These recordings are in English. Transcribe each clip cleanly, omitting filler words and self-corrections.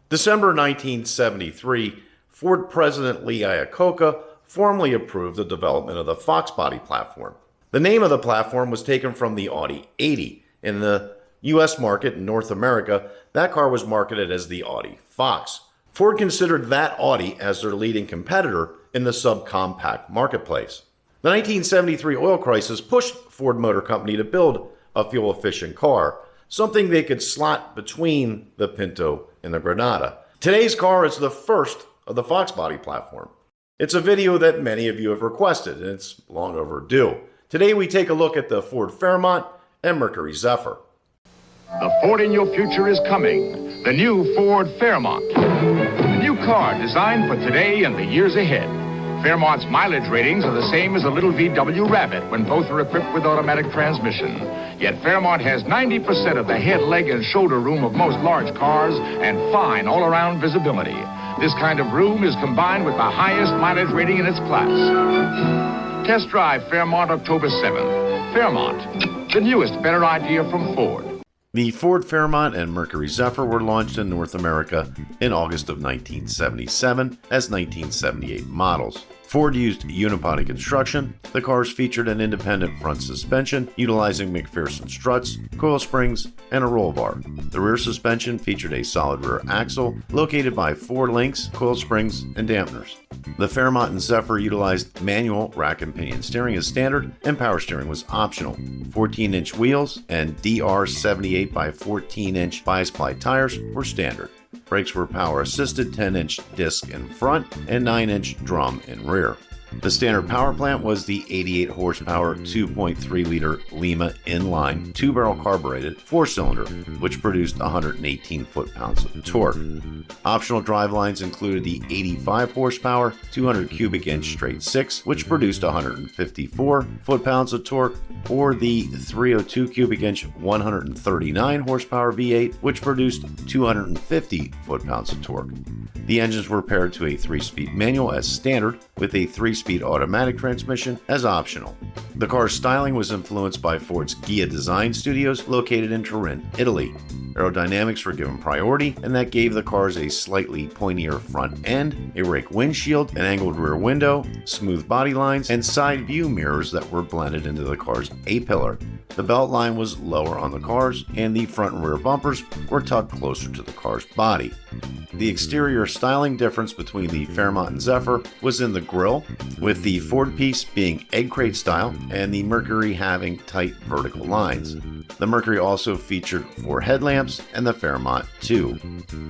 December 1973, Ford President Lee Iacocca formally approved the development of the Foxbody platform. The name of the platform was taken from the Audi 80. In the U.S. market in North America, that car was marketed as the Audi Fox. Ford considered that Audi as their leading competitor in the subcompact marketplace. The 1973 oil crisis pushed Ford Motor Company to build a fuel-efficient car, something they could slot between the Pinto and the Granada. Today's car is the first of the Foxbody platform. It's a video that many of you have requested, and it's long overdue. Today we take a look at the Ford Fairmont and Mercury Zephyr. The Ford in your future is coming. The new Ford Fairmont. A new car designed for today and the years ahead. Fairmont's mileage ratings are the same as a little VW Rabbit when both are equipped with automatic transmission. Yet Fairmont has 90% of the head, leg, and shoulder room of most large cars and fine all-around visibility. This kind of room is combined with the highest mileage rating in its class. Test drive Fairmont October 7th. Fairmont, the newest, better idea from Ford. The Ford Fairmont and Mercury Zephyr were launched in North America in August of 1977 as 1978 models. Ford used unibody construction. The cars featured an independent front suspension utilizing McPherson struts, coil springs, and a roll bar. The rear suspension featured a solid rear axle located by 4 links, coil springs, and dampeners. The Fairmont and Zephyr utilized manual rack and pinion steering as standard, and power steering was optional. 14-inch wheels and DR 78 by 14-inch bias-ply tires were standard. Brakes were power-assisted 10-inch disc in front and 9-inch drum in rear. The standard power plant was the 88 horsepower 2.3-liter Lima inline 2-barrel carbureted 4-cylinder, which produced 118 foot-pounds of torque. Optional drivelines included the 85 horsepower 200 cubic inch straight 6, which produced 154 foot-pounds of torque, or the 302 cubic inch 139 horsepower V8, which produced 250 foot-pounds of torque. The engines were paired to a 3-speed manual as standard, with a 3-speed automatic transmission as optional. The car's styling was influenced by Ford's Ghia Design Studios located in Turin, Italy. Aerodynamics were given priority, and that gave the cars a slightly pointier front end, a rake windshield, an angled rear window, smooth body lines, and side view mirrors that were blended into the car's A-pillar. The belt line was lower on the cars, and the front and rear bumpers were tucked closer to the car's body. The exterior styling difference between the Fairmont and Zephyr was in the grille, with the Ford piece being egg crate style and the Mercury having tight vertical lines. The Mercury also featured 4 headlamps and the Fairmont 2.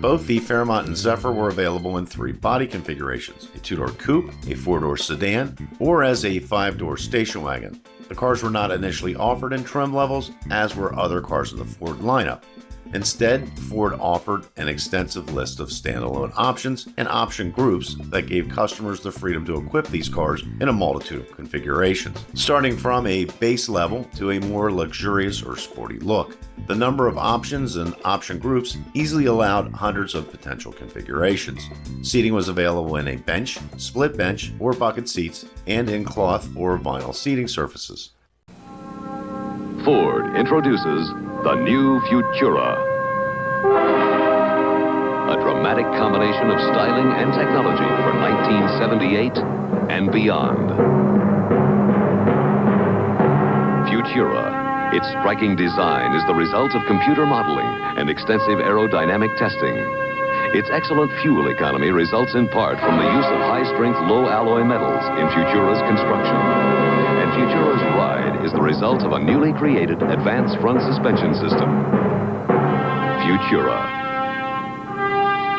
Both the Fairmont and Zephyr were available in 3 body configurations: a 2-door coupe, a 4-door sedan, or as a 5-door station wagon. The cars were not initially offered in trim levels, as were other cars in the Ford lineup. Instead, Ford offered an extensive list of standalone options and option groups that gave customers the freedom to equip these cars in a multitude of configurations, starting from a base level to a more luxurious or sporty look. The number of options and option groups easily allowed hundreds of potential configurations. Seating was available in a bench, split bench, or bucket seats, and in cloth or vinyl seating surfaces. Ford introduces the new Futura. A dramatic combination of styling and technology for 1978 and beyond. Futura. Its striking design is the result of computer modeling and extensive aerodynamic testing. Its excellent fuel economy results in part from the use of high-strength, low-alloy metals in Futura's construction. And Futura's ride is the result of a newly created advanced front suspension system. Futura.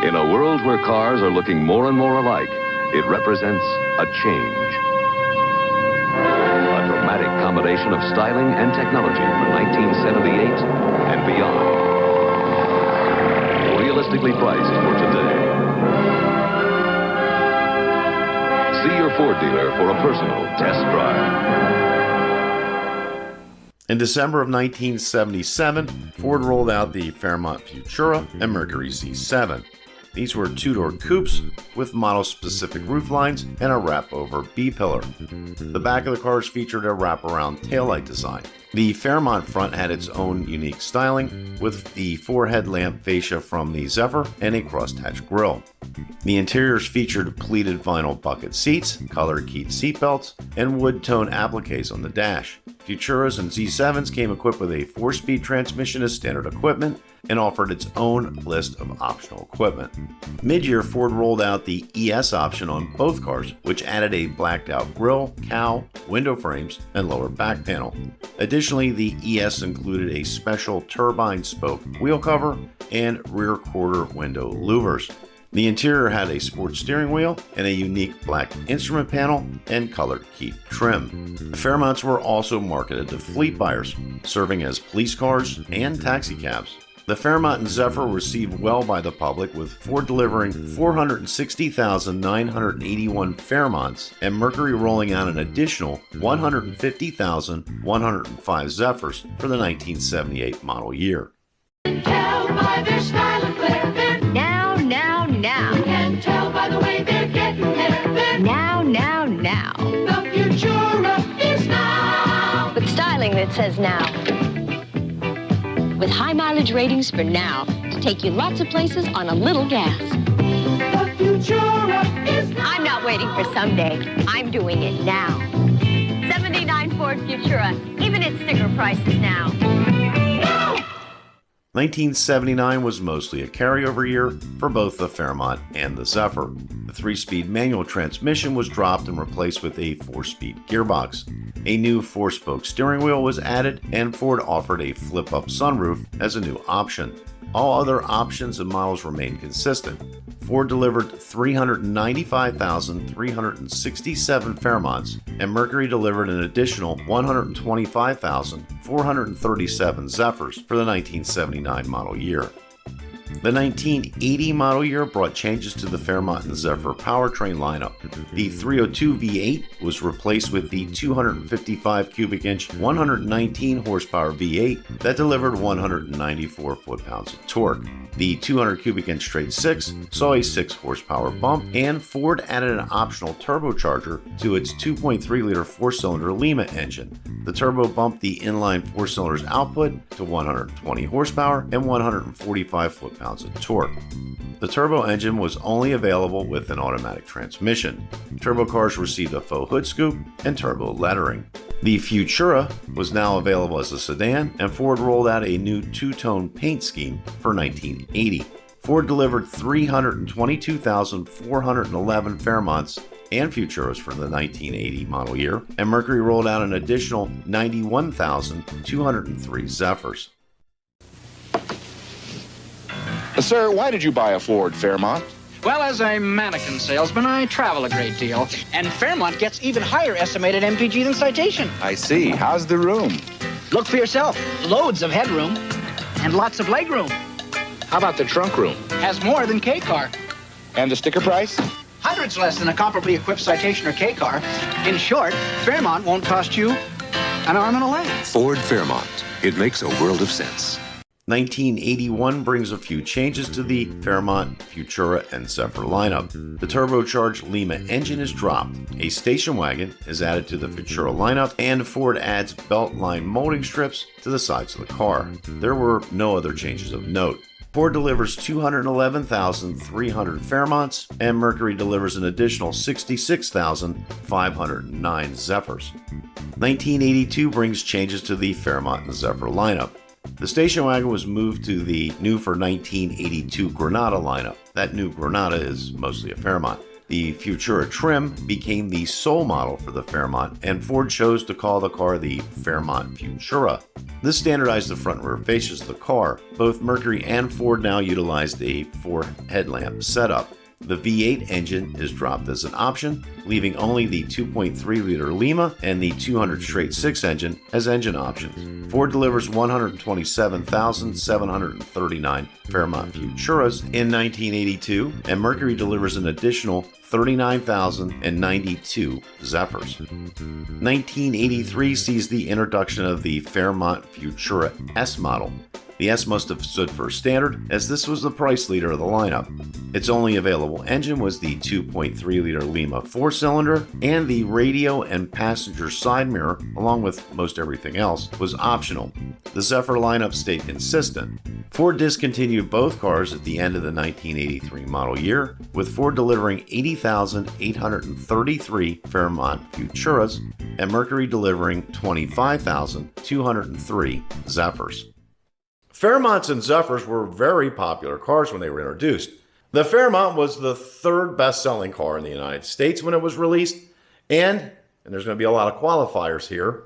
In a world where cars are looking more and more alike, it represents a change. A dramatic combination of styling and technology for 1978 and beyond. Realistically priced for today. See your Ford dealer for a personal test drive. In December of 1977, Ford rolled out the Fairmont Futura and Mercury Z7. These were 2-door coupes with model-specific rooflines and a wrap-over B-pillar. The back of the cars featured a wraparound taillight design. The Fairmont front had its own unique styling, with the 4 headlamp fascia from the Zephyr and a crosshatch grille. The interiors featured pleated vinyl bucket seats, colored keyed seatbelts, and wood tone appliques on the dash. Futuras and Z7s came equipped with a 4-speed transmission as standard equipment and offered its own list of optional equipment. Mid-year, Ford rolled out the ES option on both cars, which added a blacked-out grille, cowl, window frames, and lower back panel. Additionally, the ES included a special turbine spoke wheel cover and rear quarter window louvers. The interior had a sports steering wheel and a unique black instrument panel and colored keyed trim. The Fairmonts were also marketed to fleet buyers, serving as police cars and taxi cabs. The Fairmont and Zephyr were received well by the public, with Ford delivering 460,981 Fairmonts and Mercury rolling out an additional 150,105 Zephyrs for the 1978 model year. Tell by their style and flair. Now. You can tell by the way they're getting there. Now. The Futura is now. With styling that says now. With high mileage ratings for now, to take you lots of places on a little gas. The Futura is now. I'm not waiting for someday. I'm doing it now. 79 Ford Futura, even at sticker prices now. 1979 was mostly a carryover year for both the Fairmont and the Zephyr. The 3-speed manual transmission was dropped and replaced with a 4-speed gearbox. A new 4-spoke steering wheel was added, and Ford offered a flip-up sunroof as a new option. All other options and models remained consistent. Ford delivered 395,367 Fairmonts, and Mercury delivered an additional 125,437 Zephyrs for the 1979 model year. The 1980 model year brought changes to the Fairmont and Zephyr powertrain lineup. The 302 V8 was replaced with the 255 cubic inch 119 horsepower V8 that delivered 194 foot-pounds of torque. The 200 cubic inch straight 6 saw a 6 horsepower bump, and Ford added an optional turbocharger to its 2.3-liter 4-cylinder Lima engine. The turbo bumped the inline 4-cylinder's output to 120 horsepower and 145 foot-pounds of torque. The turbo engine was only available with an automatic transmission. Turbo cars received a faux hood scoop and turbo lettering. The Futura was now available as a sedan, and Ford rolled out a new 2-tone paint scheme for 1980. Ford delivered 322,411 Fairmonts and Futuras for the 1980 model year, and Mercury rolled out an additional 91,203 Zephyrs. Sir, why did you buy a Ford Fairmont? Well, as a mannequin salesman, I travel a great deal, and Fairmont gets even higher estimated MPG than Citation. I see. How's the room? Look for yourself. Loads of headroom and lots of legroom. How about the trunk room? Has more than K-Car. And the sticker price? Hundreds less than a comparably equipped Citation or K-Car. In short, Fairmont won't cost you an arm and a leg. Ford Fairmont. It makes a world of sense. 1981 brings a few changes to the Fairmont, Futura, and Zephyr lineup. The turbocharged Lima engine is dropped, a station wagon is added to the Futura lineup, and Ford adds belt line molding strips to the sides of the car. There were no other changes of note. Ford delivers 211,300 Fairmonts, and Mercury delivers an additional 66,509 Zephyrs. 1982 brings changes to the Fairmont and Zephyr lineup. The station wagon was moved to the new for 1982 Granada lineup. That new Granada is mostly a Fairmont. The Futura trim became the sole model for the Fairmont, and Ford chose to call the car the Fairmont Futura. This standardized the front and rear fascias of the car. Both Mercury and Ford now utilized a 4-headlamp setup. The V8 engine is dropped as an option, leaving only the 2.3-liter Lima and the 200 straight 6 engine as engine options. Ford delivers 127,739 Fairmont Futuras in 1982, and Mercury delivers an additional 39,092 Zephyrs. 1983 sees the introduction of the Fairmont Futura S model. The S must have stood for standard, as this was the price leader of the lineup. Its only available engine was the 2.3-liter Lima 4-cylinder, and the radio and passenger side mirror, along with most everything else, was optional. The Zephyr lineup stayed consistent. Ford discontinued both cars at the end of the 1983 model year, with Ford delivering 80,833 Fairmont Futuras and Mercury delivering 25,203 Zephyrs. Fairmonts and Zephyrs were very popular cars when they were introduced. The Fairmont was the third best-selling car in the United States when it was released, and there's going to be a lot of qualifiers here,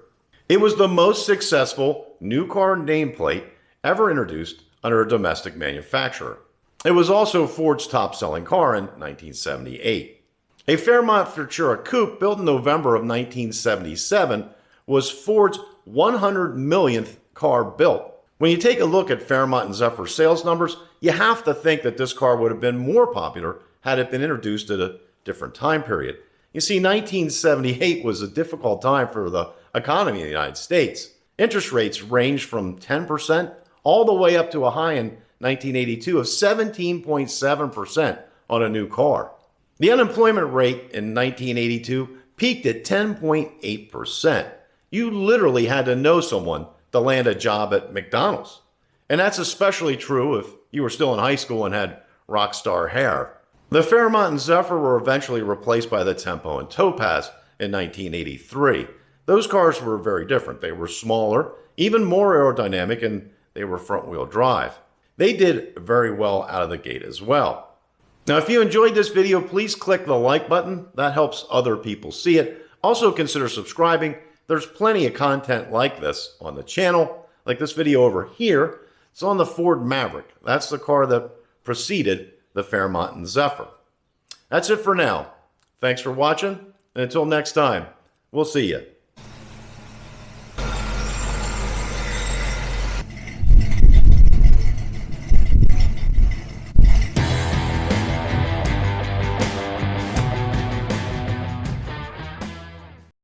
it was the most successful new car nameplate ever introduced under a domestic manufacturer. It was also Ford's top-selling car in 1978. A Fairmont Futura coupe built in November of 1977 was Ford's 100 millionth car built. When you take a look at Fairmont and Zephyr sales numbers, you have to think that this car would have been more popular had it been introduced at a different time period. You see, 1978 was a difficult time for the economy in the United States. Interest rates ranged from 10% all the way up to a high in 1982 of 17.7% on a new car. The unemployment rate in 1982 peaked at 10.8%. You literally had to know someone to land a job at McDonald's. And that's especially true if you were still in high school and had rock star hair. The Fairmont and Zephyr were eventually replaced by the Tempo and Topaz in 1983. Those cars were very different. They were smaller, even more aerodynamic, and they were front-wheel drive. They did very well out of the gate as well. Now, if you enjoyed this video, please click the like button. That helps other people see it. Also, consider subscribing. There's plenty of content like this on the channel, like this video over here. It's on the Ford Maverick. That's the car that preceded the Fairmont and Zephyr. That's it for now. Thanks for watching, and until next time, we'll see you.